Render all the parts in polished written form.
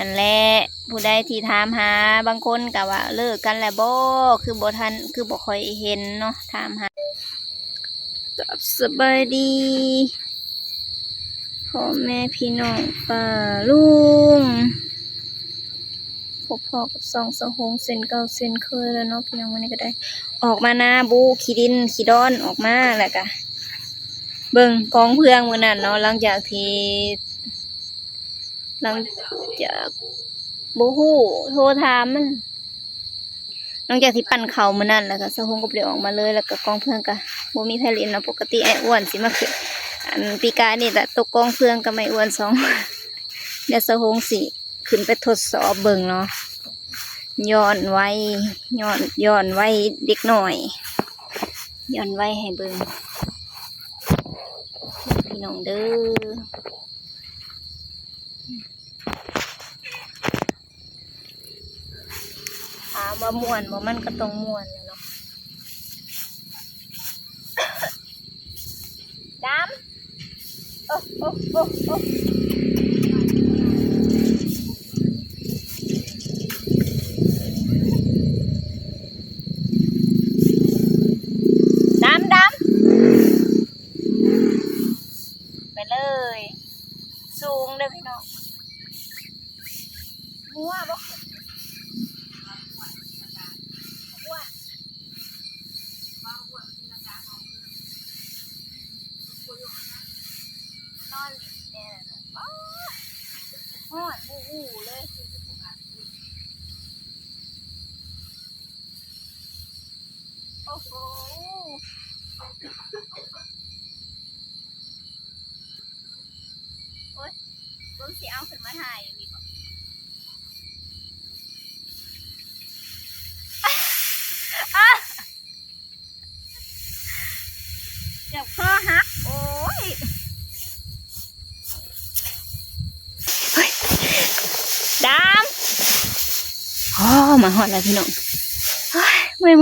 นั่นแหละผู้ใดที่ถามหาบางคนก็ว่าเลิกกันแล้วบ่คือบ่ทันคือบ่ค่อยเห็นเนาะถามหาสบายดีพ่อแม่พี่น้องป้าลุงพบพ่อกับสองสหงเส้นเก่าเส้นเคยแล้วเนาะพี่น้องวันนี้ก็ได้ออกมาหน้าบูขี้ดินขี้ดอนออกมาแล้วก็เบิ่งกองเพื่องมื้อนั้นเนาะหลังจากบ่ฮู้โทรถามมันหลังจากที่ปั่นเข่ามื้อนั้นแล้วก็สะฮงก็บ่ได้ออกมาเลยแล้วก็กองเพื่องก็บ่มีไผเล่นเนาะปกติไอ้อ้วนสิมาขึ้นอันปีกายนี่แต่ตกกองเพื่องก็ไม่อ้วนสองเดี๋ยวสะฮงสิขึ้นไปทดสอบเบิ่งเนาะย้อนไว้เด็กหน่อยย้อนไว้ให้เบิ่งพี่น้องเด้อถามว่าม่วนบ่มันก็ต้องม่วนเนาะดำโอ้ดำไปเลยสูงเด้อพี่น้องมัวบ่นอนเนี่ยนะหอดบูเลยโอ้โหโอ้ยเบิ่งสิเอาขึ้นมาถ่ายอีกเจ็บคอหักโอ้ยดำอ๋อมาหอดแล้วพี่น้องเมื่อย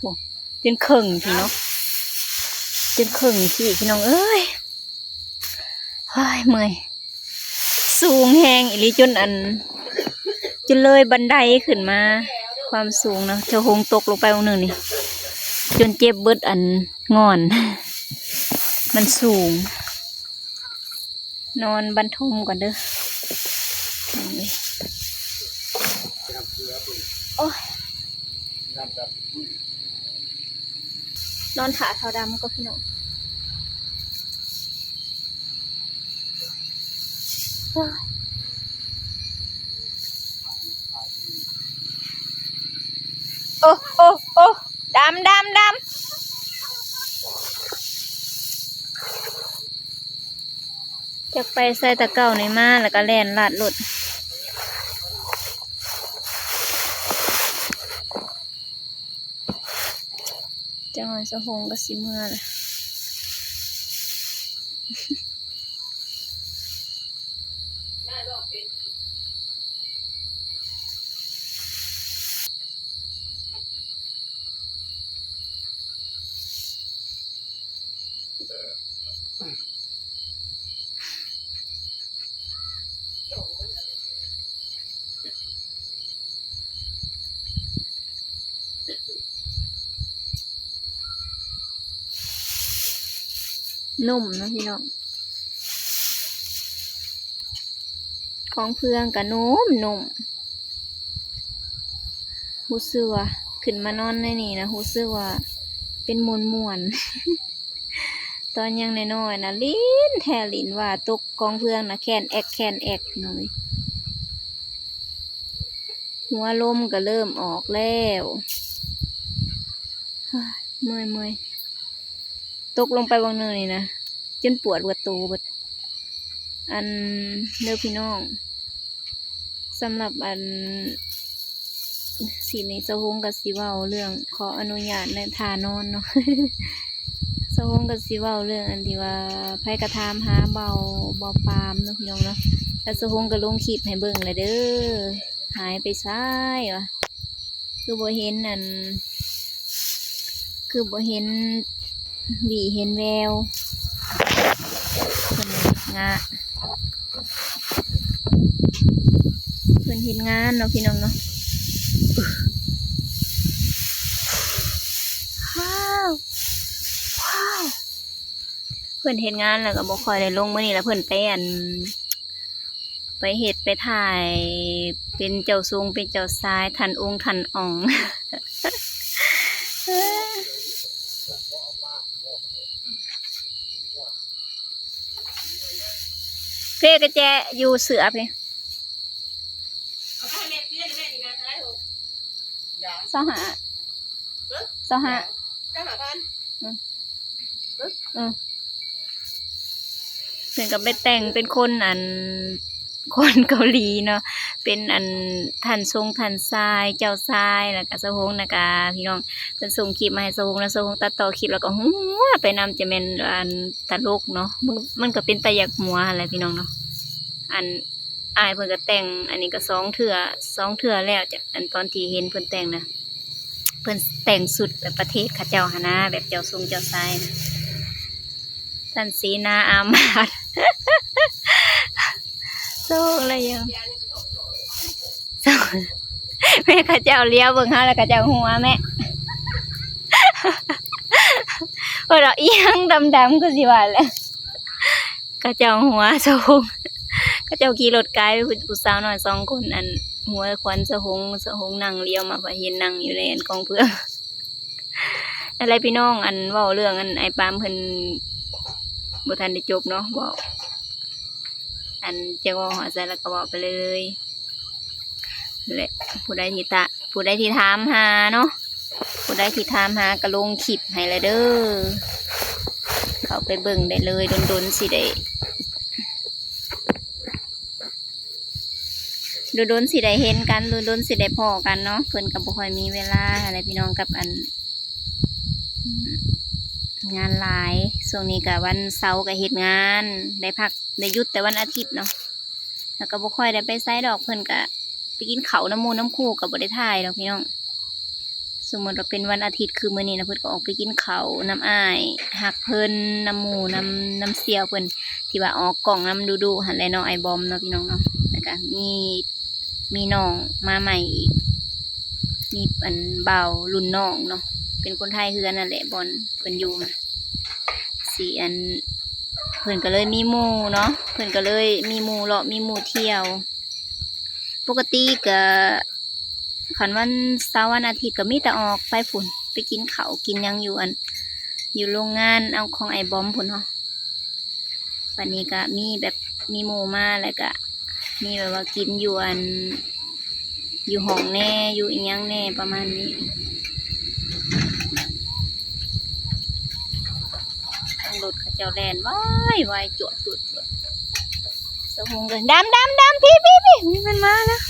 โอ้จนเข่งพี่เนาะจนเข่งพี่น้องเอ้ยเมื่อยสูงแหงอีหลีจนเลยบันไดขึ้นมาความสูงนะเจ้าหงตกลงไปองหนึ่งนี่จนเจ็บเบิดงอนมันสูงนอนบรรทมก่อนเด้อโอ้ยนอนขาเท้าดำก็พี่น้องโอ้ดำจะไปใส่ตะเก้าในมาแล้วก็แล่นลาดหลุดจังหวะสะหงกับสิเมื่อเลยนุ่มนะพี่น้องของเพื่องกับนุ่มหูเสือขึ้นมานอนในนี่นะหูเสือว่าเป็นมวนตอนยังน้อยๆนะลิ้นแทลิ้นว่าตกกองเพื่องนะแคนแอกหน่อยหัวลมก็เริ่มออกแล้วเมื่อยตกลงไปบางเนินนี่นะจนปวดหัวตูบดเด้อพี่น้องสำหรับสีนี้สะฮงกับสีเว้าเรื่องขออนุญาตในทานอนเนาะสะฮงกับสีเว้าเรื่องที่ว่าไผกระทามหาเบาปามเนาะพี่น้องเนาะแล้วสะฮงก็ลงคลิปให้เบิ่งเลยเด้อหายไปซ้ายวะคือบ่เห็นหวีเห็นแววงะ เพิ่นเฮ็ดงานเนาะพี่น้องเนาะว้าวว้าวเพิ่นเฮ็ดงานแล้วก็บ่ค่อยได้ลงมื้อนี้แล้วเพิ่นไปไปเฮ็ดไปถ่ายเป็นเจ้าทรงเป็นเจ้าชายทันองค์ทันอ่อง เพ่กระแจอยู่เสือพี่เศร้าหาเศร้าหาถึงกับไปแต่งเป็นคนคนเกาหลีเนาะเป็นทันทรงทันทรายเจ้าทรายแล้วก็สะฮงนะกาพี่น้องเป็นส่งคลิปมาให้สะฮงแล้วสะฮงตัดต่อคลิปแล้วก็หัวไปนำจะเป็นตลกเนาะมันก็เป็นตะยักหัวอะไรพี่น้องเนาะอายเพิ่นก็แต่งอันนี้ก็2 เทื่อแล้วจากตอนที่เห็นเพิ่นแต่งนะเพิ่นแต่งสุดแบบประเทศข้าเจ้าหนะแบบเจ้าทรงเจ้าทรายนะท่านสีนาอามาตย์ โซ่อะไรยังโซ่แม่ข้าเจ้าเลี้ยวเบิ่งฮะแล้วข้าเจ้าหัวแม่ เพราะเราเอียงดำๆก็สิว่าแหละข้าเจ้าหัวสะฮงข้าเจ้าขี่รถไกลผู้สาวน้อย2 คนหัวควันสะฮงนั่งเลี้ยวมาพอเห็นนั่งอยู่ในกองเพื่อง อะไรพี่น้องเว้าเรื่องไอ้ปามเพิ่นบ่ทันได้จบเนาะเว้าจะว่าหัวใจแล้วก็บอกไปเลยแหละผู้ใดที่ถามหาเนาะผู้ใดที่ถามหาก็ลงคลิปให้เลยเด้อเข้าไปเบิ่งได้เลยดนสิได้สิได้เห็นกันดนสิได้พอกันเนาะเพิ่นก็บ่ค่อยมีเวลาอะไรพี่น้องกับงานหลายช่วงนี้ก็วันเสาร์ก็เฮ็ดงานได้พักได้หยุดแต่วันอาทิตย์เนาะแล้วก็บ่ค่อยได้ไปไสดอกเพิ่นก็ไปกินข้าวน้ำมูน้ำคู่กับบ่ได้ถ่ายดอกพี่น้องสมมติว่าเป็นวันอาทิตย์คือมื้อนี้นะเพิ่นก็ออกไปกินข้าวน้ำอ้ายหักเพิ่นน้ำหมูน้ำเสียวเพิ่นที่ว่าออกกล่องน้ำดูหันแลเนาะไอบอมเนาะพี่น้องเนาะแล้วก็มีน้องมาใหม่อีกมีเบารุ่นน้องเนาะเป็นคนไทยคือกันนั่นแหละบอลเพิ่นอยู่นะสีเพิ่นก็เลยมีหมู่เนาะเพิ่นก็เลยมีหมู่เลาะมีหมู่เที่ยวปกติก็ขันวันเสาร์วันอาทิตย์ก็มีแต่ออกไปฝุ่นไปกินข้าวกินยังอยู่อยู่โรงงานเอาของไอบอมพุ่นเนาะวันนี้ก็มีแบบมีหมู่มาแล้วก็มีแบบว่ากินอยู่อยู่ห้องแน่อยู่อีหยังแน่ประมาณนี้รถเขาเจ้าแลนวายจวดสะพงเลยดำพี่นี่มันมาแล้ว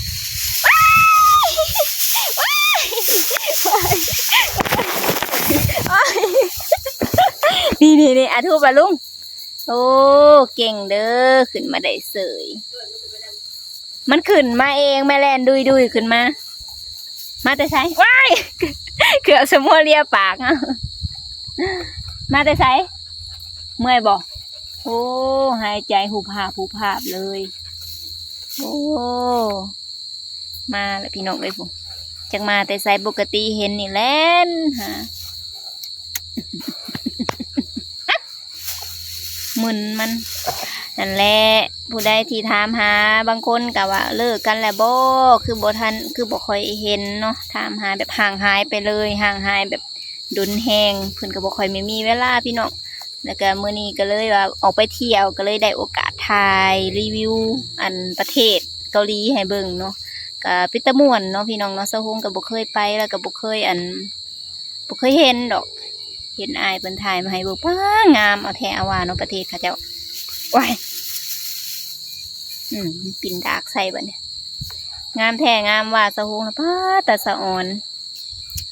นี่อาทูบะลุงโอ้เก่งเด้อขึ้นมาได้เสยมันขึ้นมาเองแม่แลนดุยขึ้นมาแต่ใช้ว้ายเกือบสมอเลียปากอ่ะมาแต่ใช้เมื่อยบอกโอ้หายใจหูผาบเลยโอ้มาแล้วพี่น้องเลยผมจังมาแต่ใส่ปกติเห็นนี่แล่นฮะมึนมันนั่นแหละผู้ใดที่ถามหาบางคนก็ว่าเลิกกันแล้วบ่คือบ่ทันคือบ่ค่อยเห็นเนาะถามหาแบบห่างหายไปเลยห่างหายแบบดุนแหงเพิ่นก็บ่ค่อยไม่มีเวลาพี่น้องแล้วก็มื้อนี้ก็เลยว่าออกไปเที่ยวก็เลยได้โอกาสถ่ายรีวิวประเทศเกาหลีให้เบิ่งเนาะก็เป็นตะม่วนเนาะพี่น้องเนาะสะฮงก็บ่เคยไปแล้วก็บ่เคยบ่เคยเห็นดอกเห็นอายเพิ่นถ่ายมาให้เบิ่งว้างามเอาแท้เอาว่าเนาะประเทศเขาเจ้าว้ายปิ่นดากใส่บัดเนี่ยงามแท้งามว่าสะฮงนะป้าแต่สะอ่อน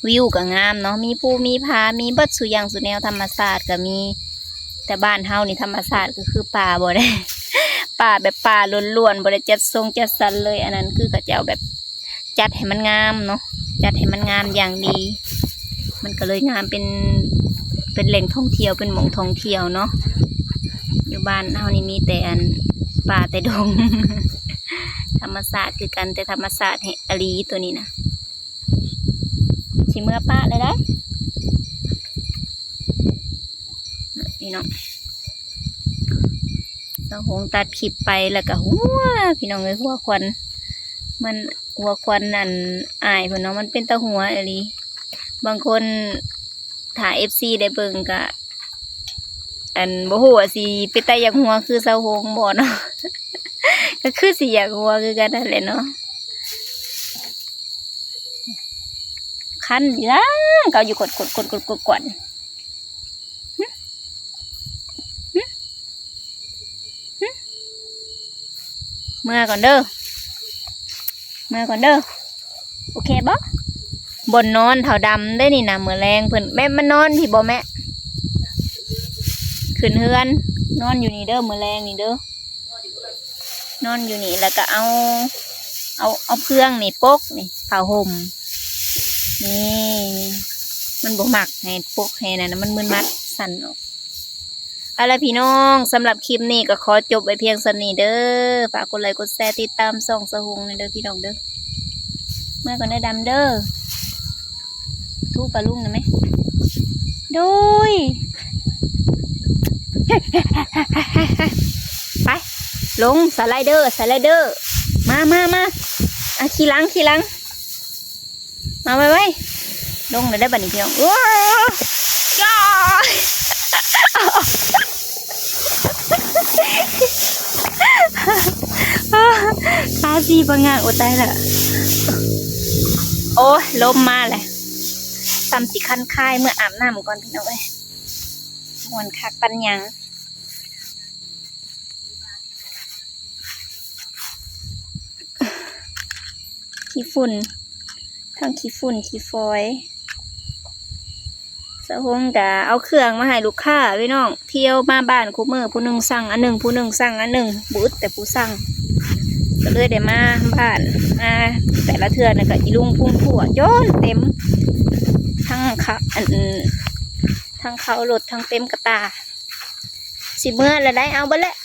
วิวก็งามเนาะมีภูมีผามีเบิดสุอย่างสุแนวธรรมชาติก็มีแต่บ้านเฮานี่ธรรมชาติก็คือป่าบ่ได้ ป่าแบบป่าล้วนๆบ่ได้จัดทรงจัดสรรเลยอันนั้นคือเขาเจ้าแบบจัดให้มันงามเนาะจัดให้มันงามอย่างดีมันก็เลยงามเป็นแหล่งท่องเที่ยวเป็นหม่องท่องเที่ยวเนาะอยู่บ้านเฮานี่มีแต่ ป่าแต่ดง ธรรมศาสตร์คือกันแต่ธรรมศาสตร์แห่งอลีตัวนี้นะสิเมื่อป้าเลยได้พี่น้องสาวหงตัดคลิปไปแล้วก็หัวพี่น้องเลยหัวควันมันหัวควันนั่นอายเพิ่นเนาะมันเป็นตะหัวอลีบางคนถ่าย FC ได้เบิ่งก็อันบ่ฮู้ว่าสิเป็นตาอยากหัวคือสาวหงบ่เนาะ ก็คือสิอยากหัวคือกันนั่นแหละเนาะคันอยู่นะก็อยู่กดเมื่อก่อนเด้อโอเคบ่บนนอนเถาดำได้นี่นะมื้อแรงเพิ่นแม่มันนอนพี่บ่แม่ขึ้นเฮือนนอนอยู่นี่เด้อมื้อแรงนี่เด้อนอนอยู่นี่แล้วก็เอาเครื่องนี่ปกนี่ผ้าห่มนี่มันบ่มักให้ปกให้นั่นมันมึนมัดสั่นออกเอาล่ะพี่น้องสำหรับคลิปนี้ก็ขอจบไว้เพียงเท่านี้เด้อฝากกดไลค์กดแชร์ติดตามส่องสะหงนี่เด้อพี่น้องเด้อเมื่อก่อนได้ดำเด้อทูปลาลุงนะไหมดูย ไปลงสไลเดอร์มาอ่ะขี่หลังมาไว้ลงเลยได้บัดนี้พี่น้องว้าวจ้า ขาสีบางงานโอ้ตายละโอ้ลมมาเลยตำสิคันคายเมื่ออาบน้ำก่อนพี่น้องเอ้ยมวนคักปัญญังขี้ฝุ่นทั้งขี้ฝุ่นขี้ฟอยสะหงกะเอาเครื่องมาให้ลูกค้าพี่น้องเที่ยวมาบ้านคู่มือผู้หนึ่งสั่งอันหนึ่งผู้หนึ่งสั่งอันหนึ่งบูธแต่ผู้สั่งก็เลยได้มาบ้านแต่ละเทือนก็อีลุงพุ่งผัวย้อนเต็มทั้งเขารถทั้งเต็มกระตาสิเมื่อละได้เอาไปแล้ว